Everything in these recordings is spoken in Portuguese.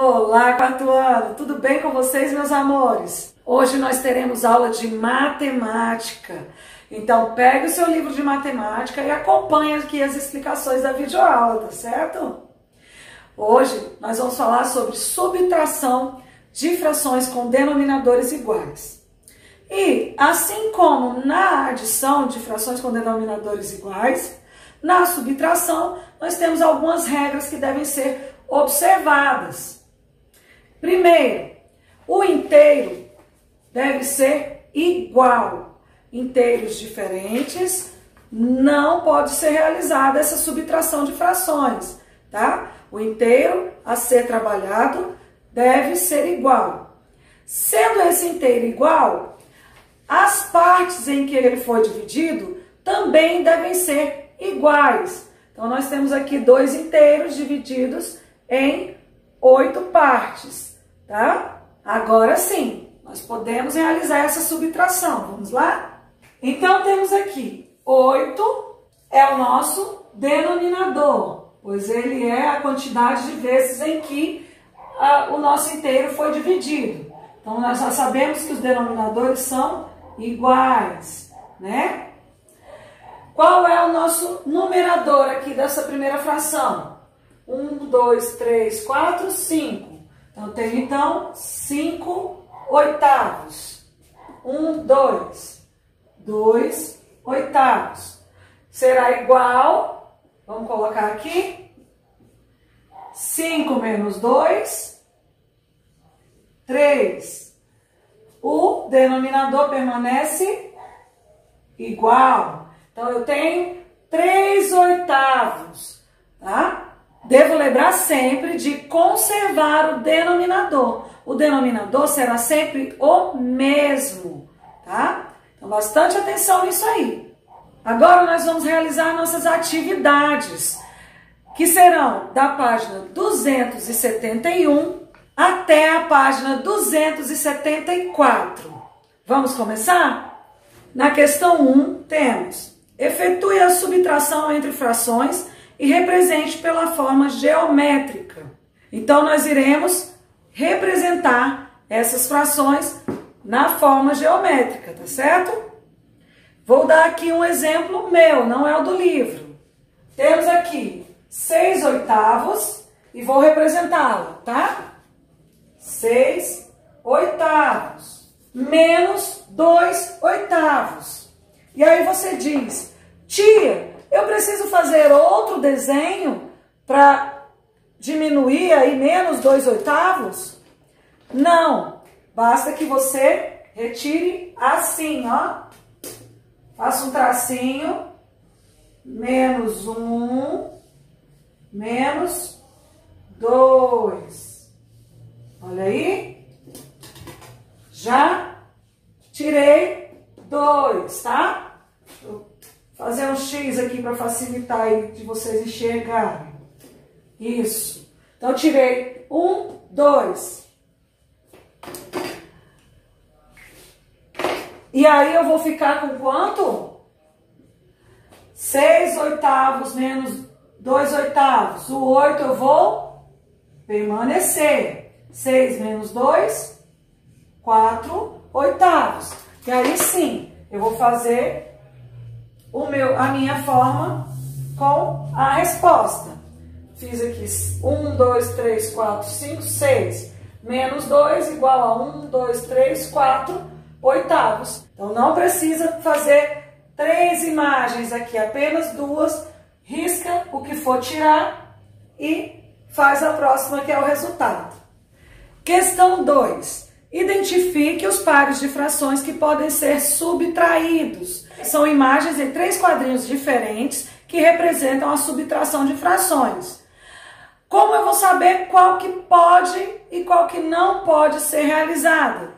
Olá, quarto ano! Tudo bem com vocês, meus amores? Hoje nós teremos aula de matemática. Então, pegue o seu livro de matemática e acompanhe aqui as explicações da videoaula, tá certo? Hoje nós vamos falar sobre subtração de frações com denominadores iguais. E, assim como na adição de frações com denominadores iguais, na subtração nós temos algumas regras que devem ser observadas. Primeiro, o inteiro deve ser igual. Inteiros diferentes, não pode ser realizada essa subtração de frações, tá? O inteiro a ser trabalhado deve ser igual. Sendo esse inteiro igual, as partes em que ele foi dividido também devem ser iguais. Então, nós temos aqui dois inteiros divididos em 8 partes, tá? Agora sim, nós podemos realizar essa subtração. Vamos lá? Então, temos aqui 8 é o nosso denominador, pois ele é a quantidade de vezes em que o nosso inteiro foi dividido. Então, nós já sabemos que os denominadores são iguais, né? Qual é o nosso numerador aqui dessa primeira fração? 1, 2, 3, 4, 5. Então, eu tenho, então, 5 oitavos. 1, 2. 2 oitavos. Será igual, vamos colocar aqui, 5 menos 2, 3. O denominador permanece igual. Então, eu tenho 3 oitavos, tá? Devo lembrar sempre de conservar o denominador. O denominador será sempre o mesmo, tá? Então, bastante atenção nisso aí. Agora, nós vamos realizar nossas atividades, que serão da página 271 até a página 274. Vamos começar? Na questão 1, temos: efetue a subtração entre frações e represente pela forma geométrica. Então, nós iremos representar essas frações na forma geométrica, tá certo? Vou dar aqui um exemplo meu, não é o do livro. Temos aqui 6 oitavos e vou representá-la, tá? 6 oitavos menos 2 oitavos. E aí você diz: tia, eu preciso fazer outro desenho para diminuir aí menos 2 oitavos? Não, basta que você retire assim, ó. Faça um tracinho, menos 1, menos 2. Olha aí, já tirei 2, tá? Fazer um X aqui para facilitar aí de vocês enxergarem. Isso. Então, eu tirei 1, 2. E aí, eu vou ficar com quanto? 6 oitavos menos 2 oitavos. O 8 eu vou permanecer. 6 menos 2, 4 oitavos. E aí, sim, eu vou fazer a minha forma com a resposta. Fiz aqui 1, 2, 3, 4, 5, 6. Menos 2 igual a 1, 2, 3, 4 oitavos. Então, não precisa fazer 3 imagens aqui, apenas 2. Risca o que for tirar e faz a próxima, que é o resultado. Questão 2. Identifique os pares de frações que podem ser subtraídos. São imagens em 3 quadrinhos diferentes que representam a subtração de frações. Como eu vou saber qual que pode e qual que não pode ser realizada?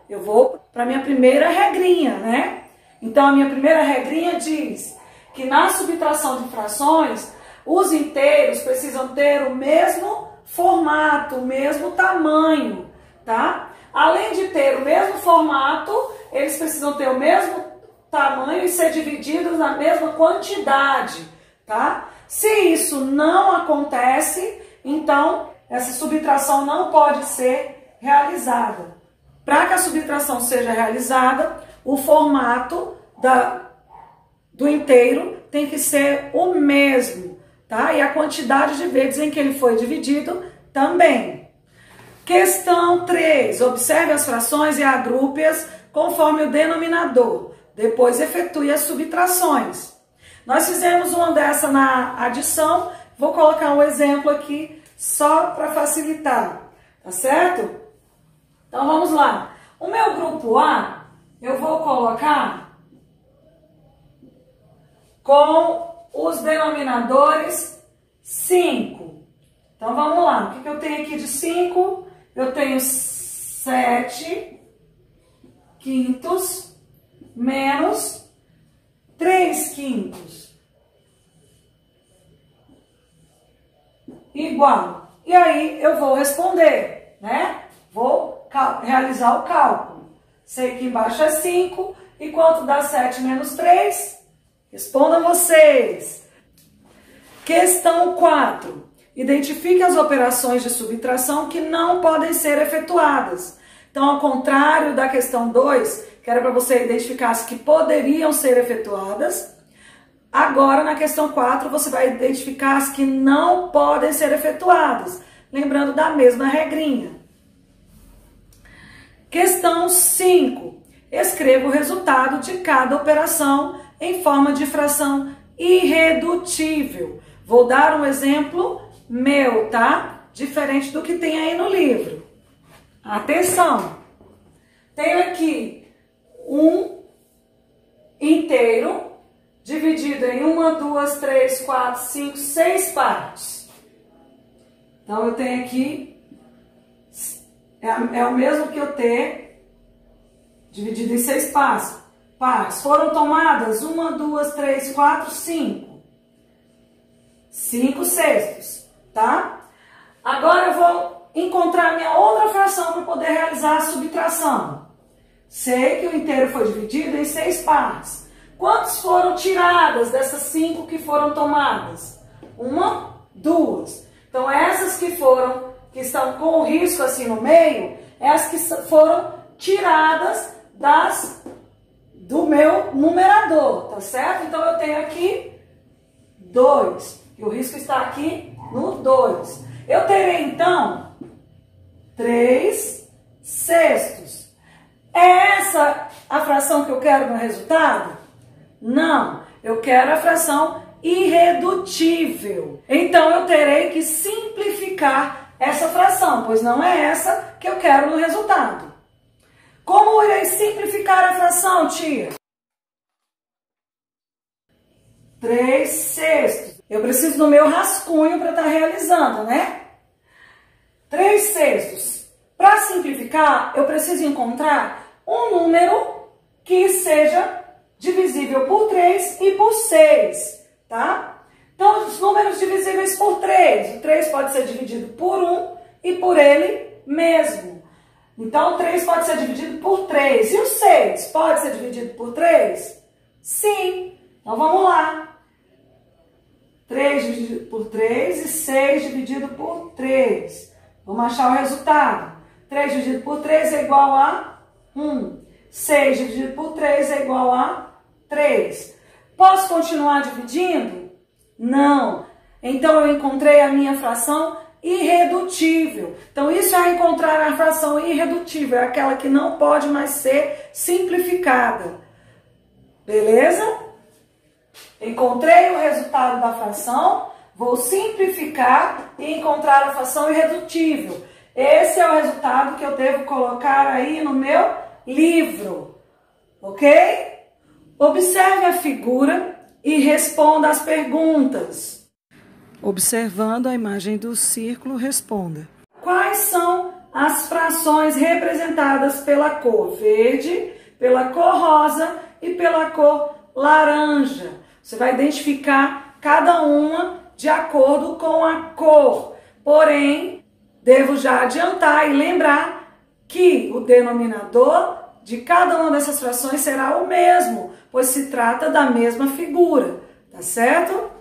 Eu vou para a minha primeira regrinha, né? Então, a minha primeira regrinha diz que na subtração de frações, os inteiros precisam ter o mesmo formato, o mesmo tamanho, tá? Além de ter o mesmo formato, eles precisam ter o mesmo tamanho e ser divididos na mesma quantidade, tá? Se isso não acontece, então essa subtração não pode ser realizada. Para que a subtração seja realizada, o formato do inteiro tem que ser o mesmo, tá? E a quantidade de vezes em que ele foi dividido também. Questão 3. Observe as frações e agrupe-as conforme o denominador. Depois efetue as subtrações. Nós fizemos uma dessa na adição. Vou colocar um exemplo aqui só para facilitar, tá certo? Então vamos lá. O meu grupo A, eu vou colocar com os denominadores 5. Então vamos lá. O que eu tenho aqui de 5? Eu tenho 7 quintos menos 3 quintos. Igual. E aí eu vou responder, né? Vou realizar o cálculo. Sei que embaixo é 5. E quanto dá 7 menos 3? Respondam vocês. Questão 4. Identifique as operações de subtração que não podem ser efetuadas. Então, ao contrário da questão 2, que era para você identificar as que poderiam ser efetuadas, agora na questão 4 você vai identificar as que não podem ser efetuadas, lembrando da mesma regrinha. Questão 5. Escreva o resultado de cada operação em forma de fração irredutível. Vou dar um exemplo meu, tá? Diferente do que tem aí no livro. Atenção! Tenho aqui um inteiro dividido em 1, 2, 3, 4, 5, 6 partes. Então, eu tenho aqui, é o mesmo que eu ter dividido em 6 partes. Foram tomadas 1, 2, 3, 4, 5. 5 sextos, tá? Agora eu vou encontrar minha outra fração para poder realizar a subtração. Sei que o inteiro foi dividido em 6 partes. Quantas foram tiradas dessas 5 que foram tomadas? 1, 2. Então essas que estão com o risco assim no meio, essas que foram tiradas do meu numerador, tá certo? Então eu tenho aqui 2. E o risco está aqui no 2. Eu terei, então, 3 sextos. É essa a fração que eu quero no resultado? Não. Eu quero a fração irredutível. Então, eu terei que simplificar essa fração, pois não é essa que eu quero no resultado. Como eu irei simplificar a fração, tia? 3 sextos. Eu preciso do meu rascunho para estar realizando, né? 3 sextos. Para simplificar, eu preciso encontrar um número que seja divisível por 3 e por 6, tá? Então, os números divisíveis por 3. O 3 pode ser dividido por 1 e por ele mesmo. Então, o 3 pode ser dividido por 3. E o 6 pode ser dividido por 3? Sim. Então, vamos lá. 3 dividido por 3 e 6 dividido por 3. Vamos achar o resultado. 3 dividido por 3 é igual a 1. 6 dividido por 3 é igual a 3. Posso continuar dividindo? Não. Então, eu encontrei a minha fração irredutível. Então, isso é encontrar a fração irredutível. É aquela que não pode mais ser simplificada. Beleza? Encontrei o resultado da fração, vou simplificar e encontrar a fração irredutível. Esse é o resultado que eu devo colocar aí no meu livro, ok? Observe a figura e responda as perguntas. Observando a imagem do círculo, responda. Quais são as frações representadas pela cor verde, pela cor rosa e pela cor laranja? Você vai identificar cada uma de acordo com a cor. Porém, devo já adiantar e lembrar que o denominador de cada uma dessas frações será o mesmo, pois se trata da mesma figura, tá certo?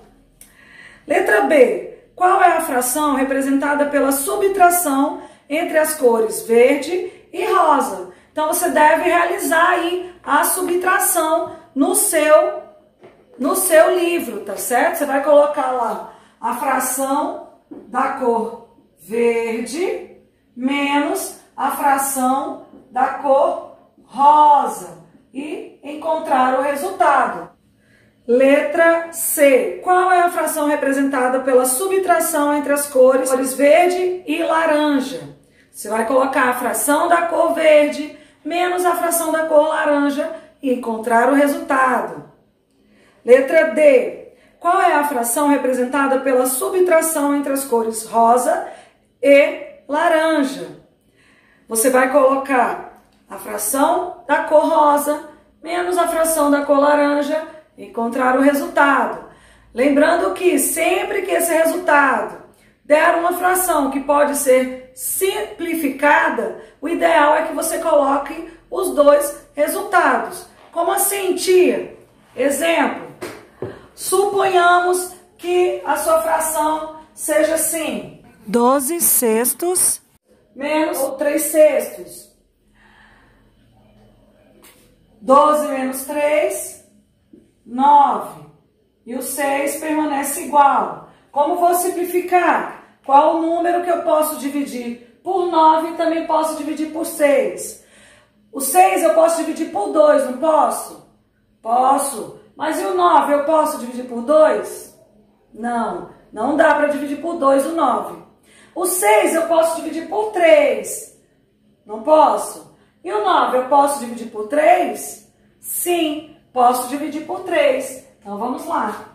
Letra B. Qual é a fração representada pela subtração entre as cores verde e rosa? Então, você deve realizar aí a subtração no seu livro, tá certo? Você vai colocar lá a fração da cor verde menos a fração da cor rosa e encontrar o resultado. Letra C. Qual é a fração representada pela subtração entre as cores verde e laranja? Você vai colocar a fração da cor verde menos a fração da cor laranja e encontrar o resultado. Letra D. Qual é a fração representada pela subtração entre as cores rosa e laranja? Você vai colocar a fração da cor rosa menos a fração da cor laranja e encontrar o resultado. Lembrando que sempre que esse resultado der uma fração que pode ser simplificada, o ideal é que você coloque os dois resultados. Como assim, tia? Exemplo, suponhamos que a sua fração seja assim: 12 sextos menos 3 sextos. 12 menos 3, 9. E o 6 permanece igual. Como vou simplificar? Qual o número que eu posso dividir por 9 e também posso dividir por 6? O 6 eu posso dividir por 2, não posso? Posso. Mas e o 9 eu posso dividir por 2? Não, não dá para dividir por 2 o 9. O 6 eu posso dividir por 3. Não posso? E o 9 eu posso dividir por 3? Sim, posso dividir por 3. Então vamos lá.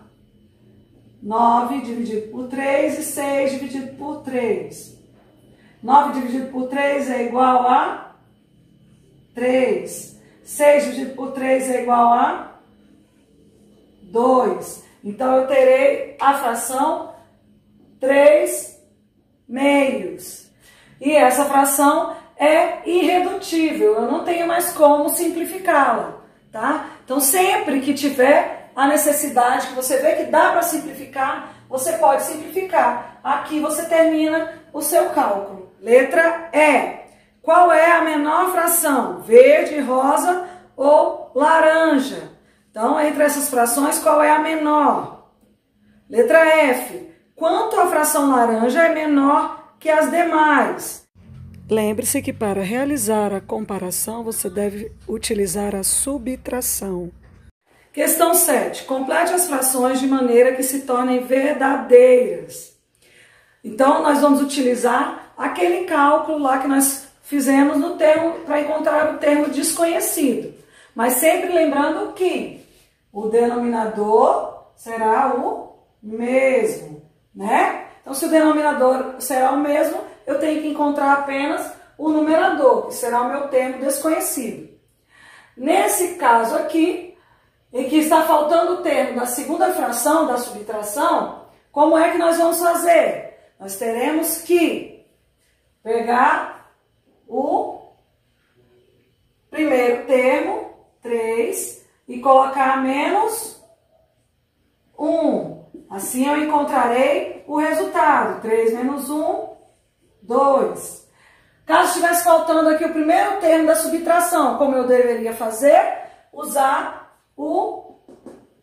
9 dividido por 3 e 6 dividido por 3. 9 dividido por 3 é igual a 3. 6 dividido por 3 é igual a 2. Então, eu terei a fração 3 meios. E essa fração é irredutível. Eu não tenho mais como simplificá-la, tá? Então, sempre que tiver a necessidade, que você vê que dá para simplificar, você pode simplificar. Aqui você termina o seu cálculo. Letra E. Qual é a menor fração? Verde, rosa ou laranja? Então, entre essas frações, qual é a menor? Letra F. Quanto a fração laranja é menor que as demais? Lembre-se que para realizar a comparação, você deve utilizar a subtração. Questão 7. Complete as frações de maneira que se tornem verdadeiras. Então, nós vamos utilizar aquele cálculo lá que nós fizemos no termo para encontrar o termo desconhecido. Mas sempre lembrando que o denominador será o mesmo, né? Então, se o denominador será o mesmo, eu tenho que encontrar apenas o numerador, que será o meu termo desconhecido. Nesse caso aqui, em que está faltando o termo da segunda fração, da subtração, como é que nós vamos fazer? Nós teremos que pegar o primeiro termo, 3, e colocar menos 1. Assim eu encontrarei o resultado. 3 menos 1, 2. Caso estivesse faltando aqui o primeiro termo da subtração, como eu deveria fazer? Usar o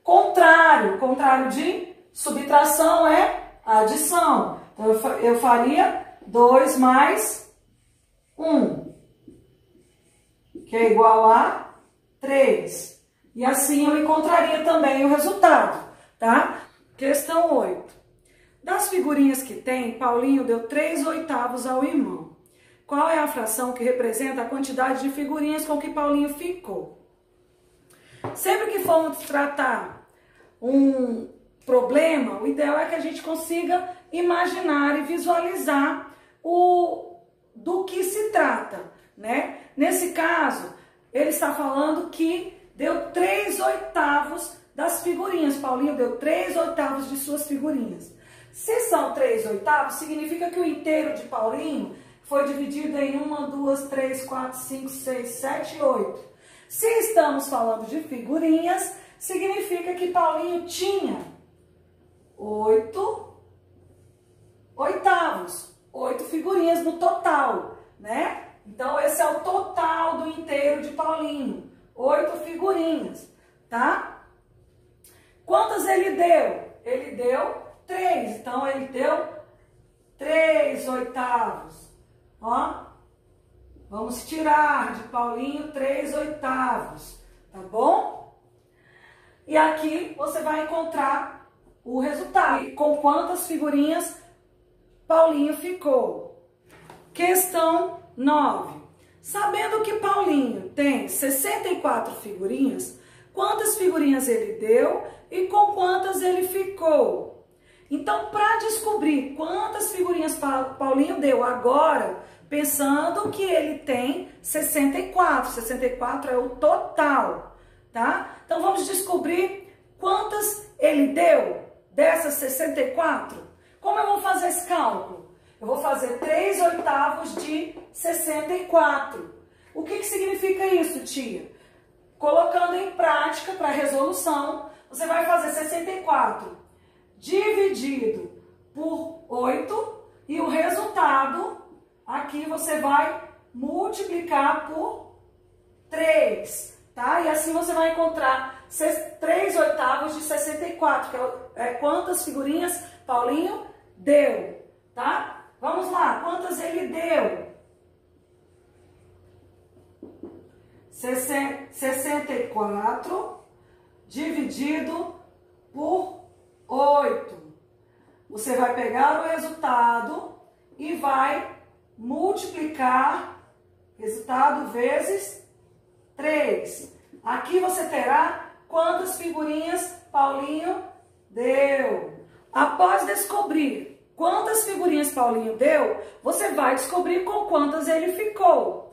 contrário. O contrário de subtração é adição. Então, eu faria 2 mais 1, que é igual a 3. E assim eu encontraria também o resultado, tá? Questão 8. Das figurinhas que tem, Paulinho deu 3/8 ao irmão. Qual é a fração que representa a quantidade de figurinhas com que Paulinho ficou? Sempre que formos tratar um problema, o ideal é que a gente consiga imaginar e visualizar do que se trata, né? Nesse caso, ele está falando que deu 3/8 das figurinhas. Paulinho deu 3/8 de suas figurinhas. Se são 3/8, significa que o inteiro de Paulinho foi dividido em 1, 2, 3, 4, 5, 6, 7, 8. Se estamos falando de figurinhas, significa que Paulinho tinha 8 no total, né? Então, esse é o total do inteiro de Paulinho. 8 figurinhas, tá? Quantas ele deu? Ele deu 3. Então, ele deu 3/8. Ó, vamos tirar de Paulinho 3/8, tá bom? E aqui você vai encontrar o resultado. E com quantas figurinhas Paulinho ficou? Questão 9. Sabendo que Paulinho tem 64 figurinhas, quantas figurinhas ele deu e com quantas ele ficou? Então, para descobrir quantas figurinhas Paulinho deu agora, pensando que ele tem 64, 64 é o total, tá? Então, vamos descobrir quantas ele deu dessas 64. Como eu vou fazer esse cálculo? Eu vou fazer 3/8 de 64. O que significa isso, tia? Colocando em prática para resolução, você vai fazer 64 dividido por 8 e o resultado aqui você vai multiplicar por 3, tá? E assim você vai encontrar 3/8 de 64, que é quantas figurinhas Paulinho deu, tá? Vamos lá, quantas ele deu? 64 dividido por 8. Você vai pegar o resultado e vai multiplicar resultado vezes 3. Aqui você terá quantas figurinhas Paulinho deu. Após descobrir quantas figurinhas Paulinho deu, você vai descobrir com quantas ele ficou.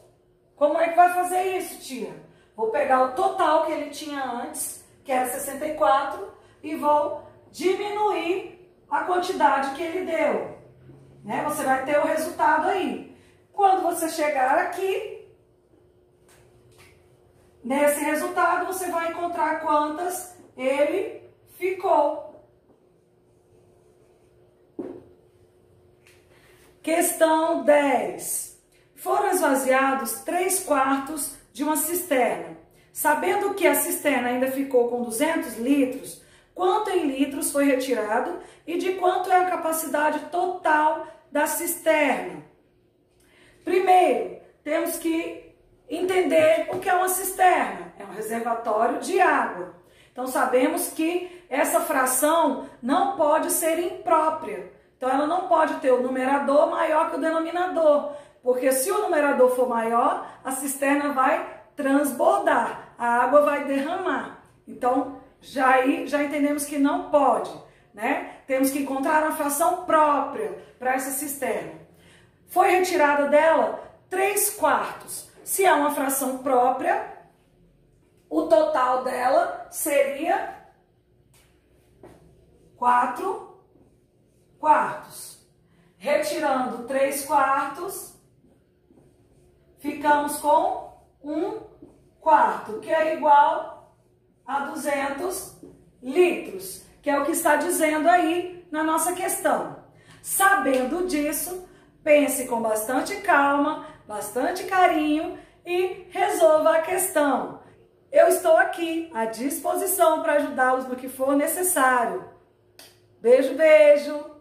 Como é que vai fazer isso, tia? Vou pegar o total que ele tinha antes, que era 64, e vou diminuir a quantidade que ele deu. Né? Você vai ter o resultado aí. Quando você chegar aqui, nesse resultado, você vai encontrar quantas ele ficou. Questão 10. Foram esvaziados 3/4 de uma cisterna. Sabendo que a cisterna ainda ficou com 200 litros, quanto em litros foi retirado e de quanto é a capacidade total da cisterna? Primeiro, temos que entender o que é uma cisterna. É um reservatório de água. Então, sabemos que essa fração não pode ser imprópria. Então, ela não pode ter o numerador maior que o denominador, porque se o numerador for maior, a cisterna vai transbordar, a água vai derramar. Então, já entendemos que não pode, né? Temos que encontrar uma fração própria para essa cisterna. Foi retirada dela 3/4. Se é uma fração própria, o total dela seria 4/4. Retirando 3/4, ficamos com 1/4, que é igual a 200 litros, que é o que está dizendo aí na nossa questão. Sabendo disso, pense com bastante calma, bastante carinho e resolva a questão. Eu estou aqui à disposição para ajudá-los no que for necessário. Beijo, beijo!